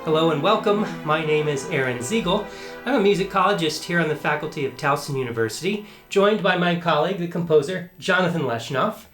Hello and welcome. My name is Aaron Ziegel. I'm a musicologist here on the faculty of Towson University, joined by my colleague, the composer Jonathan Leshnoff.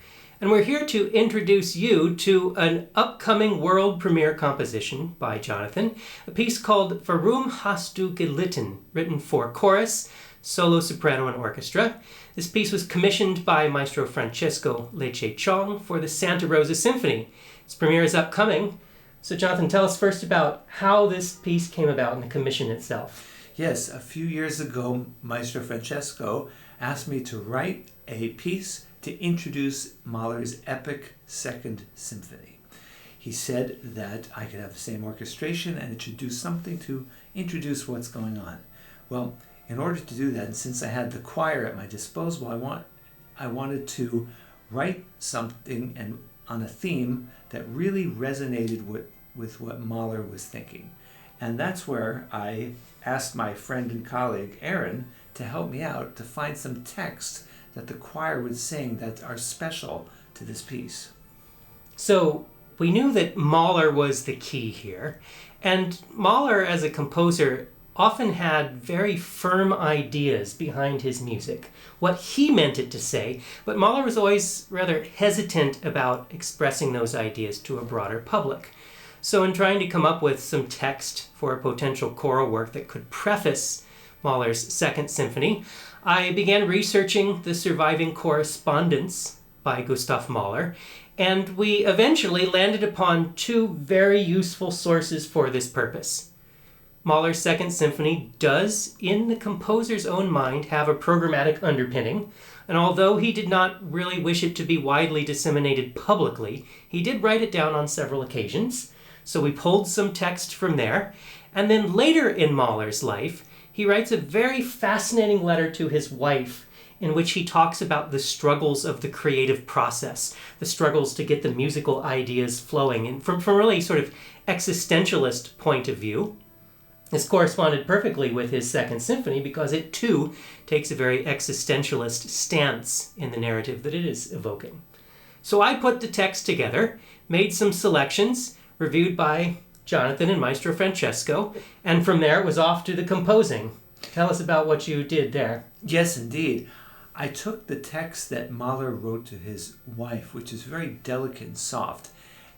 And we're here to introduce you to an upcoming world premiere composition by Jonathan, a piece called Warum, hast gelitten, written for chorus, solo soprano, and orchestra. This piece was commissioned by Maestro Francesco Lecce-Chong for the Santa Rosa Symphony. Its premiere is upcoming. So Jonathan, tell us first about how this piece came about and the commission itself. Yes, a few years ago, Maestro Francesco asked me to write a piece to introduce Mahler's epic Second Symphony. He said that I could have the same orchestration and it should do something to introduce what's going on. Well, in order to do that, and since I had the choir at my disposal, I wanted to write something on a theme that really resonated with what Mahler was thinking. And that's where I asked my friend and colleague Aaron to help me out to find some text that the choir would sing that are special to this piece. So we knew that Mahler was the key here, and Mahler as a composer often had very firm ideas behind his music, what he meant it to say, but Mahler was always rather hesitant about expressing those ideas to a broader public. So in trying to come up with some text for a potential choral work that could preface Mahler's Second Symphony, I began researching the surviving correspondence by Gustav Mahler, and we eventually landed upon two very useful sources for this purpose. Mahler's Second Symphony does, in the composer's own mind, have a programmatic underpinning, and although he did not really wish it to be widely disseminated publicly, he did write it down on several occasions, so we pulled some text from there. And then later in Mahler's life, he writes a very fascinating letter to his wife in which he talks about the struggles of the creative process, the struggles to get the musical ideas flowing, and from a really sort of existentialist point of view. This corresponded perfectly with his Second Symphony because it too takes a very existentialist stance in the narrative that it is evoking. So I put the text together, made some selections, reviewed by Jonathan and Maestro Francesco, and from there it was off to the composing. Tell us about what you did there. Yes, indeed. I took the text that Mahler wrote to his wife, which is very delicate and soft,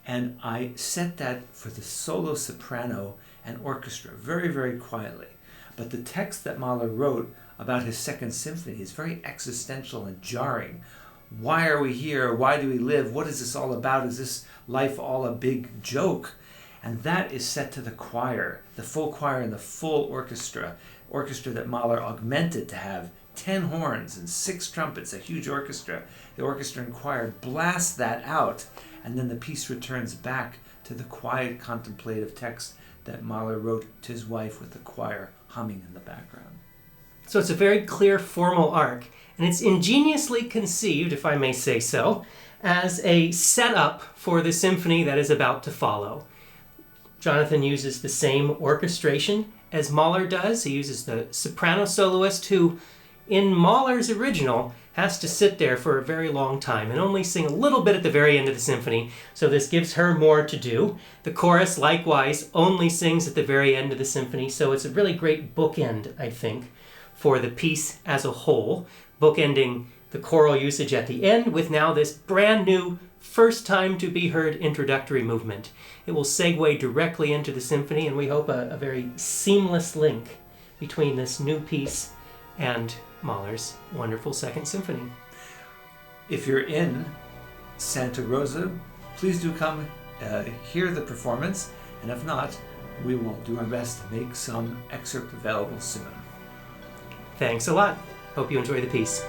and I set that for the solo soprano and orchestra very, very quietly. But the text that Mahler wrote about his Second Symphony is very existential and jarring. Why are we here? Why do we live? What is this all about? Is this life all a big joke? And that is set to the choir, the full choir and the full orchestra that Mahler augmented to have 10 horns and 6 trumpets, a huge orchestra. The orchestra and choir blast that out, and then the piece returns back to the quiet contemplative text that Mahler wrote to his wife with the choir humming in the background. So it's a very clear formal arc, and it's ingeniously conceived, if I may say so, as a setup for the symphony that is about to follow. Jonathan uses the same orchestration as Mahler does. He uses the soprano soloist who, in Mahler's original, has to sit there for a very long time and only sing a little bit at the very end of the symphony, so this gives her more to do. The chorus, likewise, only sings at the very end of the symphony, so it's a really great bookend, I think, for the piece as a whole, bookending the choral usage at the end with now this brand new, first time to be heard introductory movement. It will segue directly into the symphony, and we hope a very seamless link between this new piece and Mahler's wonderful Second Symphony. If you're in Santa Rosa, please do come hear the performance, and if not, we will do our best to make some excerpt available soon. Thanks a lot. Hope you enjoy the piece.